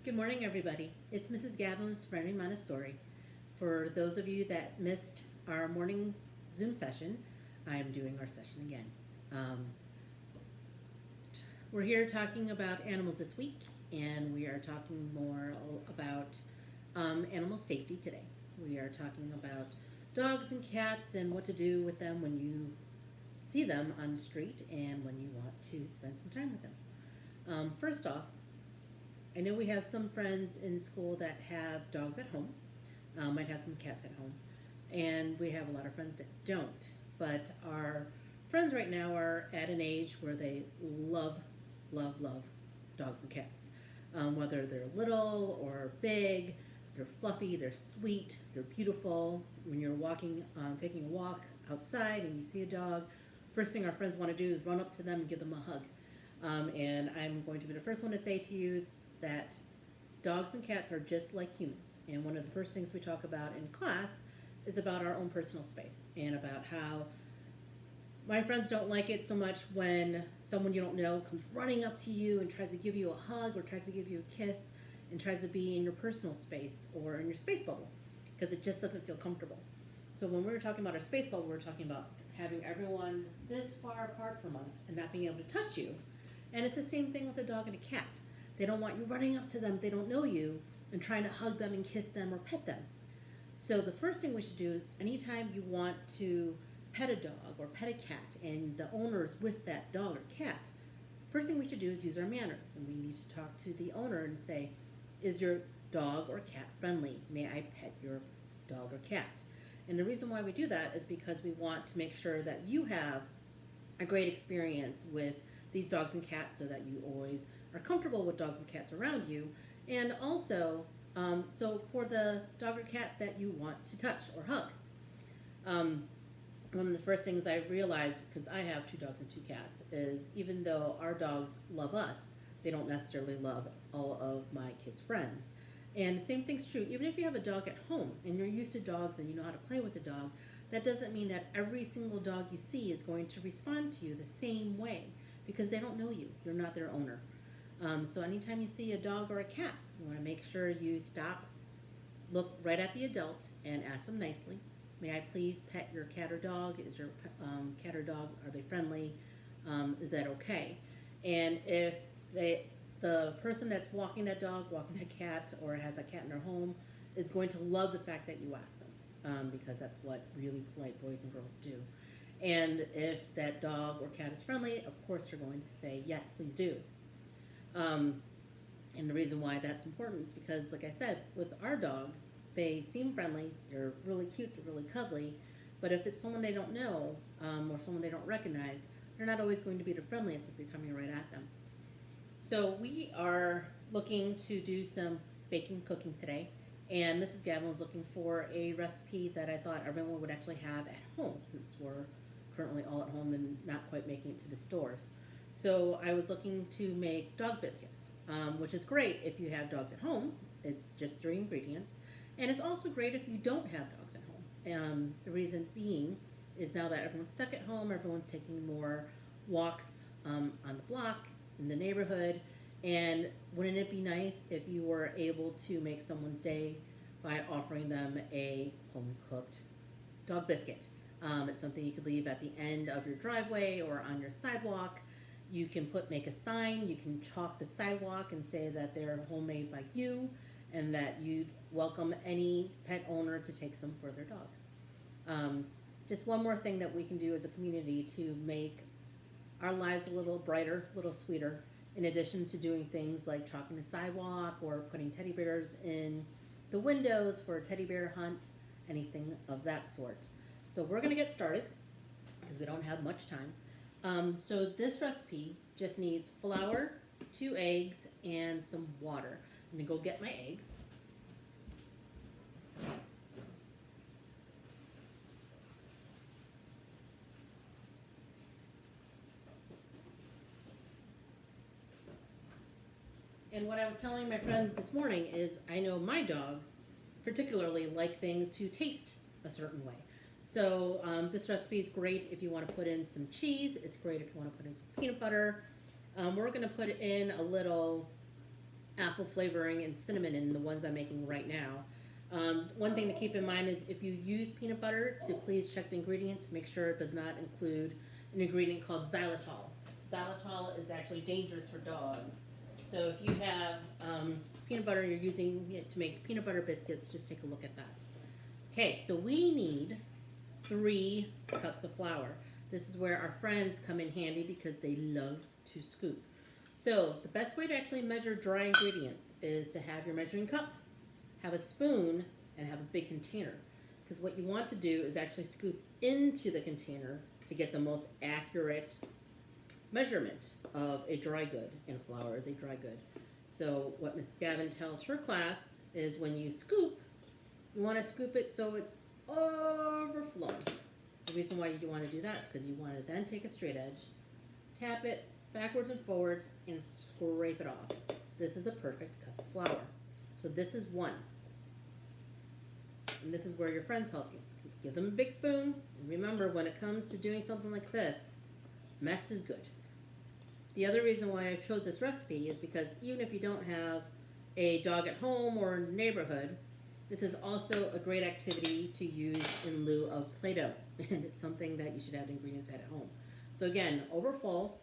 Good morning, everybody. It's Mrs. Gavin with Serenity Montessori. For those of you that missed our morning Zoom session, I am doing our session again. Um, we're here talking about animals this week, and we are talking more about animal safety today. We are talking about dogs and cats and what to do with them when you see them on the street and when you want to spend some time with them. First off, I know we have some friends in school that have dogs at home, might have some cats at home, and we have a lot of friends that don't. But our friends right now are at an age where they love, love dogs and cats. Whether they're little or big, they're fluffy, they're sweet, they're beautiful. When you're walking, taking a walk outside and you see a dog, first thing our friends want to do is run up to them and give them a hug. And I'm going to be the first one to say to you that dogs and cats are just like humans. And one of the first things we talk about in class is about our own personal space and about how my friends don't like it so much when someone you don't know comes running up to you and tries to give you a hug or tries to give you a kiss and tries to be in your personal space or in your space bubble because it just doesn't feel comfortable. So when we were talking about our space bubble, we were talking about having everyone this far apart from us and not being able to touch you. And it's the same thing with a dog and a cat. They don't want you running up to them, they don't know you, and trying to hug them and kiss them or pet them. So the first thing we should do is anytime you want to pet a dog or pet a cat and the owner's with that dog or cat, first thing we should do is use our manners. And we need to talk to the owner and say, is your dog or cat friendly? May I pet your dog or cat? And the reason why we do that is because we want to make sure that you have a great experience with these dogs and cats so that you always are comfortable with dogs and cats around you. And also, so for the dog or cat that you want to touch or hug. One of the first things I realized, because I have two dogs and two cats, is even though our dogs love us, they don't necessarily love all of my kids' friends. And the same thing's true, even if you have a dog at home and you're used to dogs and you know how to play with the dog, that doesn't mean that every single dog you see is going to respond to you the same way because they don't know you. You're not their owner. So anytime you see a dog or a cat, you want to make sure you stop, look right at the adult, and ask them nicely, may I please pet your cat or dog? Is your cat or dog, are they friendly? Is that okay? And if the person that's walking that dog, walking that cat, or has a cat in their home is going to love the fact that you asked them because that's what really polite boys and girls do. And if that dog or cat is friendly, of course you're going to say, yes, please do. And the reason why that's important is because, like I said, with our dogs, they seem friendly, they're really cute, they're really cuddly, but if it's someone they don't know or someone they don't recognize, they're not always going to be the friendliest if you're coming right at them. So we are looking to do some baking cooking today, and Mrs. Gavin was looking for a recipe that I thought everyone would actually have at home since we're currently all at home and not quite making it to the stores. So I was looking to make dog biscuits, which is great if you have dogs at home. It's just 3 ingredients. And it's also great if you don't have dogs at home. The reason being is now that everyone's stuck at home, everyone's taking more walks on the block, in the neighborhood, and wouldn't it be nice if you were able to make someone's day by offering them a home-cooked dog biscuit? It's something you could leave at the end of your driveway or on your sidewalk. You can make a sign, you can chalk the sidewalk and say that they're homemade by you and that you'd welcome any pet owner to take some for their dogs. Just one more thing that we can do as a community to make our lives a little brighter, a little sweeter, in addition to doing things like chalking the sidewalk or putting teddy bears in the windows for a teddy bear hunt, anything of that sort. So we're going to get started because we don't have much time. So this recipe just needs flour, 2 eggs, and some water. I'm going to go get my eggs. And what I was telling my friends this morning is I know my dogs particularly like things to taste a certain way. So this recipe is great if you want to put in some cheese. It's great if you want to put in some peanut butter. We're going to put in a little apple flavoring and cinnamon in the ones I'm making right now. One thing to keep in mind is if you use peanut butter, to please check the ingredients. Make sure it does not include an ingredient called xylitol. Xylitol is actually dangerous for dogs. So if you have peanut butter and you're using it to make peanut butter biscuits, just take a look at that. Okay, so we need 3 cups of flour. This is where our friends come in handy because they love to scoop. So the best way to actually measure dry ingredients is to have your measuring cup, have a spoon, and have a big container. Because what you want to do is actually scoop into the container to get the most accurate measurement of a dry good, and flour is a dry good. So what Mrs. Gavin tells her class is when you scoop, you want to scoop it so it's overflowing. The reason why you want to do that is because you want to then take a straight edge, tap it backwards and forwards, and scrape it off. This is a perfect cup of flour. So this is 1. And this is where your friends help you. Give them a big spoon, and remember, when it comes to doing something like this, mess is good. The other reason why I chose this recipe is because even if you don't have a dog at home or in the neighborhood, this is also a great activity to use in lieu of Play-Doh. And it's something that you should have ingredients at home. So again, over full,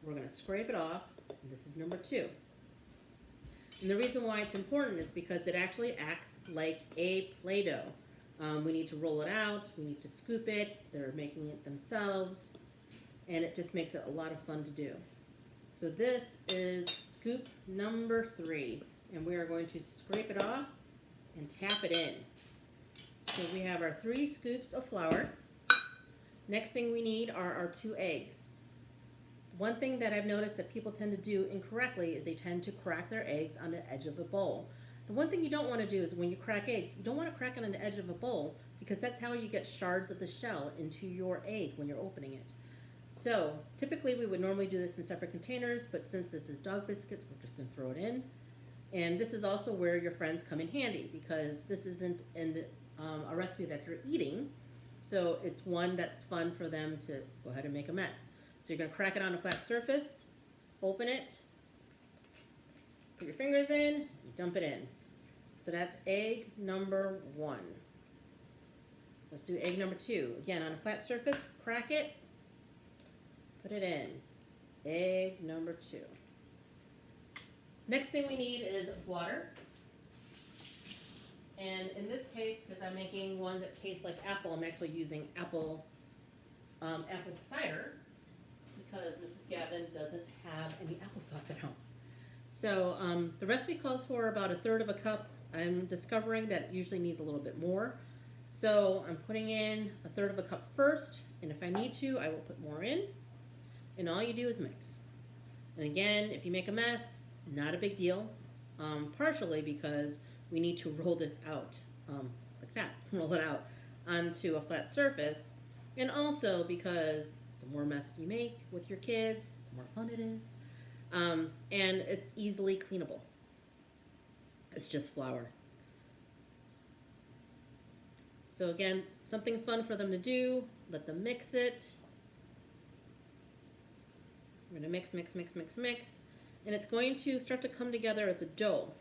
we're going to scrape it off. And this is number 2. And the reason why it's important is because it actually acts like a Play-Doh. We need to roll it out. We need to scoop it. They're making it themselves. And it just makes it a lot of fun to do. So this is scoop number 3. And we are going to scrape it off and tap it in. So we have our 3 scoops of flour. Next thing we need are our 2 eggs. One thing that I've noticed that people tend to do incorrectly is they tend to crack their eggs on the edge of a bowl. The one thing you don't want to do is when you crack eggs, you don't want to crack it on the edge of a bowl because that's how you get shards of the shell into your egg when you're opening it. So typically we would normally do this in separate containers, but since this is dog biscuits, we're just going to throw it in. And this is also where your friends come in handy because this isn't a recipe that you're eating. So it's one that's fun for them to go ahead and make a mess. So you're going to crack it on a flat surface, open it, put your fingers in, and dump it in. So that's egg number 1. Let's do egg number 2. Again, on a flat surface, crack it, put it in. Egg number 2. Next thing we need is water. And in this case, because I'm making ones that taste like apple, I'm actually using apple cider because Mrs. Gavin doesn't have any applesauce at home. So the recipe calls for about 1/3 of a cup. I'm discovering that it usually needs a little bit more. So I'm putting in 1/3 of a cup first, and if I need to, I will put more in. And all you do is mix. And again, if you make a mess, not a big deal. Partially because we need to roll this out like that, roll it out onto a flat surface. And also because the more mess you make with your kids, the more fun it is. And it's easily cleanable. It's just flour. So again, something fun for them to do. Let them mix it. We're going to mix, mix, mix, mix, mix. And it's going to start to come together as a dough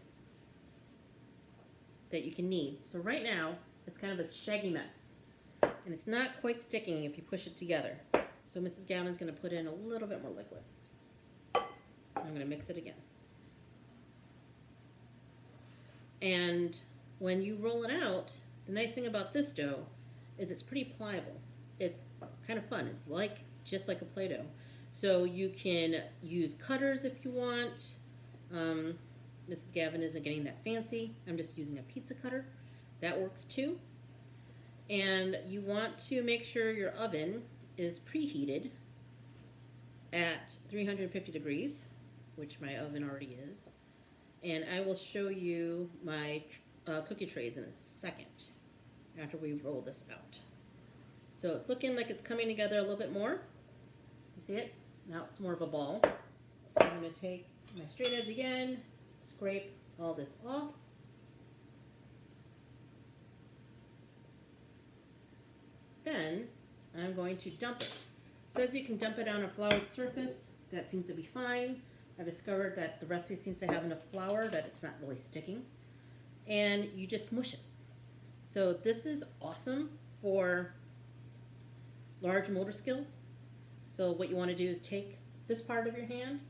that you can knead. So right now, it's kind of a shaggy mess. And it's not quite sticking if you push it together. So Mrs. Gavin's going to put in a little bit more liquid. I'm going to mix it again. And when you roll it out, the nice thing about this dough is it's pretty pliable. It's kind of fun. It's just like a Play-Doh. So you can use cutters if you want. Mrs. Gavin isn't getting that fancy. I'm just using a pizza cutter. That works too. And you want to make sure your oven is preheated at 350 degrees, which my oven already is. And I will show you my cookie trays in a second after we roll this out. So it's looking like it's coming together a little bit more. You see it? Now it's more of a ball. So I'm going to take my straight edge again, scrape all this off. Then I'm going to dump it. It says you can dump it on a floured surface. That seems to be fine. I've discovered that the recipe seems to have enough flour that it's not really sticking. And you just smush it. So this is awesome for large motor skills. So what you want to do is take this part of your hand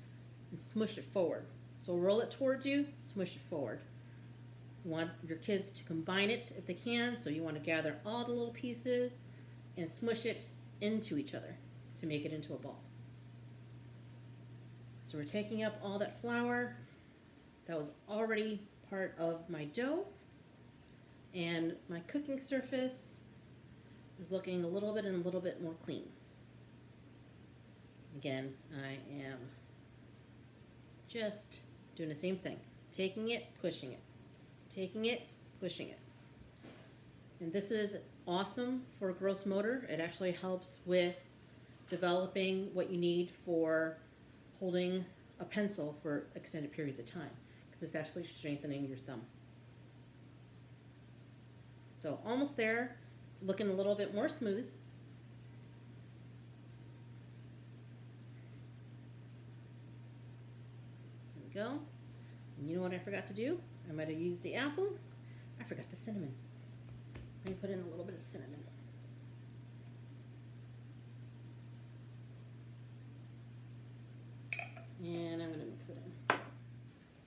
and smush it forward. So roll it towards you, smush it forward. You want your kids to combine it if they can, so you want to gather all the little pieces and smush it into each other to make it into a ball. So we're taking up all that flour that was already part of my dough, and my cooking surface is looking a little bit more clean. Again, I am just doing the same thing, taking it, pushing it, taking it, pushing it. And this is awesome for gross motor. It actually helps with developing what you need for holding a pencil for extended periods of time, because it's actually strengthening your thumb. So almost there. It's looking a little bit more smooth. There we go. And you know what I forgot to do? I might have used the apple. I forgot the cinnamon. Let me put in a little bit of cinnamon. And I'm going to mix it in.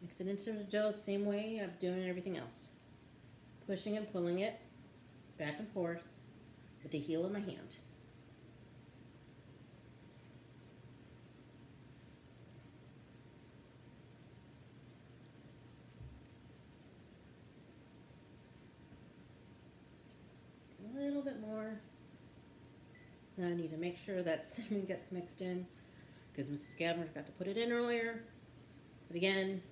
Mix it into the dough same way I'm doing everything else. Pushing and pulling it back and forth with the heel of my hand. Just a little bit more. Now I need to make sure that cinnamon gets mixed in, because Mrs. Gavin forgot to put it in earlier. But again,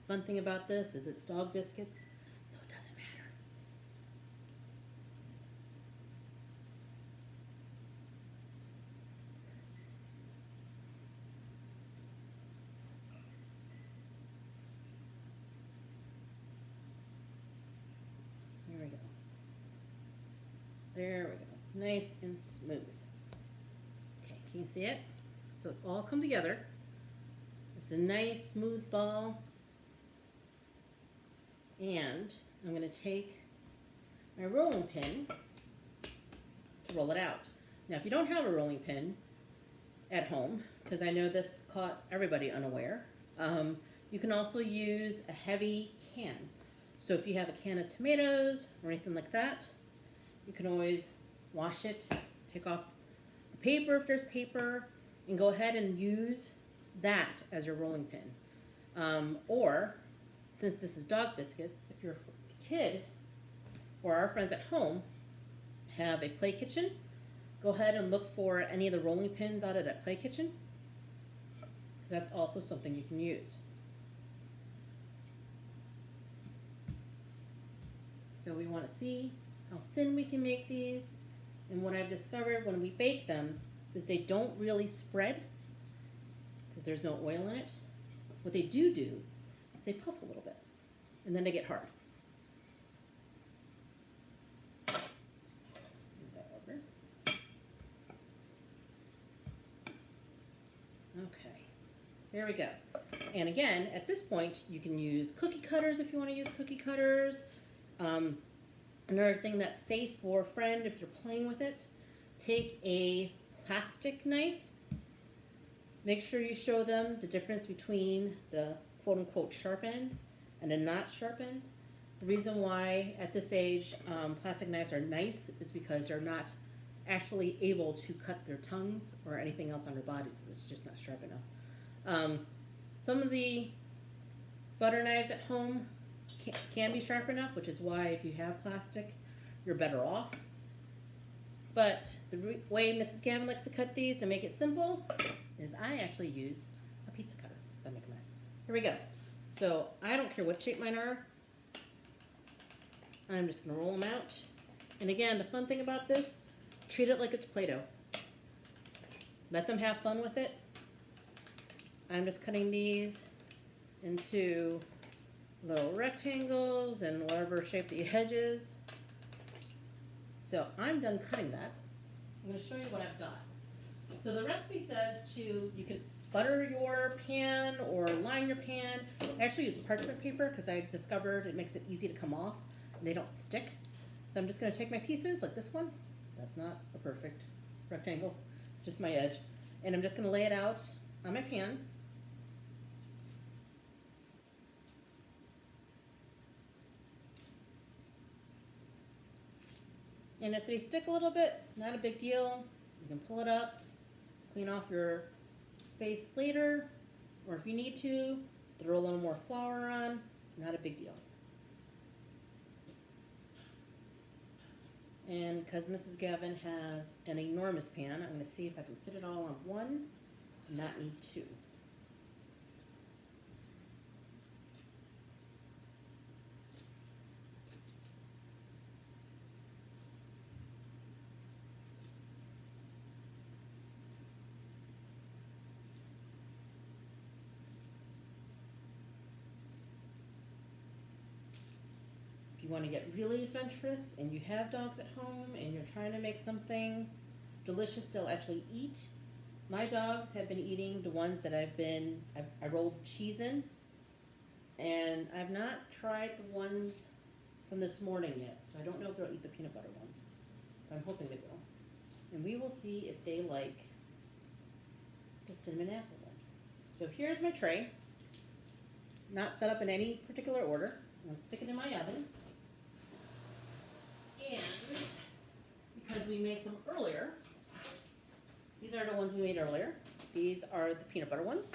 fun thing about this is it's dog biscuits, so it doesn't matter. There we go. There we go. Nice and smooth. Okay, can you see it? So it's all come together. It's a nice smooth ball. And I'm going to take my rolling pin to roll it out. Now if you don't have a rolling pin at home, because I know this caught everybody unaware, you can also use a heavy can. So if you have a can of tomatoes or anything like that, you can always wash it, take off the paper if there's paper, and go ahead and use that as your rolling pin. Or, since this is dog biscuits, if your kid or our friends at home have a play kitchen, go ahead and look for any of the rolling pins out of that play kitchen. That's also something you can use. So we want to see how thin we can make these. And what I've discovered when we bake them is they don't really spread because there's no oil in it. What they do is they puff a little bit and then they get hard. Move that over. Okay, there we go. And again, at this point, you can use cookie cutters if you want to use cookie cutters. Another thing that's safe for a friend if you're playing with it, take a plastic knife. Make sure you show them the difference between the quote-unquote sharp end and a not sharp end. The reason why at this age plastic knives are nice is because they're not actually able to cut their tongues or anything else on their bodies. It's just not sharp enough. Some of the butter knives at home can be sharp enough, which is why if you have plastic, you're better off. But the way Mrs. Gavin likes to cut these and make it simple is I actually use a pizza cutter. Does that make a mess? Here we go. So I don't care what shape mine are. I'm just going to roll them out. And again, the fun thing about this, treat it like it's Play-Doh. Let them have fun with it. I'm just cutting these into little rectangles and whatever shape the edge is. So I'm done cutting that. I'm going to show you what I've got. So the recipe says you can butter your pan or line your pan. I actually use parchment paper because I discovered it makes it easy to come off and they don't stick. So I'm just going to take my pieces like this one. That's not a perfect rectangle. It's just my edge. And I'm just going to lay it out on my pan. And if they stick a little bit, not a big deal. You can pull it up, clean off your space later, or if you need to, throw a little more flour on, not a big deal. And because Mrs. Gavin has an enormous pan, I'm going to see if I can fit it all on one and not need two. You want to get really adventurous and you have dogs at home and you're trying to make something delicious they'll actually eat. My dogs have been eating the ones that I rolled cheese in, and I've not tried the ones from this morning yet, so I don't know if they'll eat the peanut butter ones, but I'm hoping they will. And we will see if they like the cinnamon apple ones. So here's my tray, not set up in any particular order. I'm going to stick it in my oven. And because we made some earlier, these are the ones we made earlier. These are the peanut butter ones.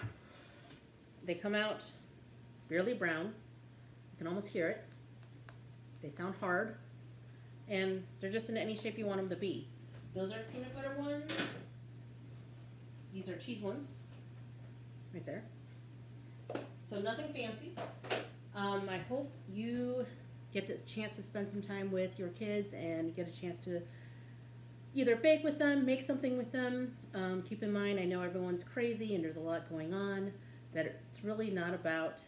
They come out barely brown. You can almost hear it. They sound hard. And they're just in any shape you want them to be. Those are peanut butter ones. These are cheese ones. Right there. So nothing fancy. I hope you get the chance to spend some time with your kids and get a chance to either bake with them, make something with them. Keep in mind, I know everyone's crazy and there's a lot going on, that it's really not about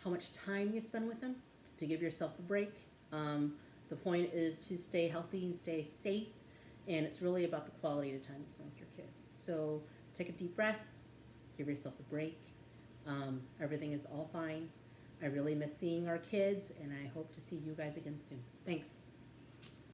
how much time you spend with them, to give yourself a break. The point is to stay healthy and stay safe, and it's really about the quality of the time you spend with your kids. So take a deep breath, give yourself a break. Everything is all fine. I really miss seeing our kids, and I hope to see you guys again soon. Thanks.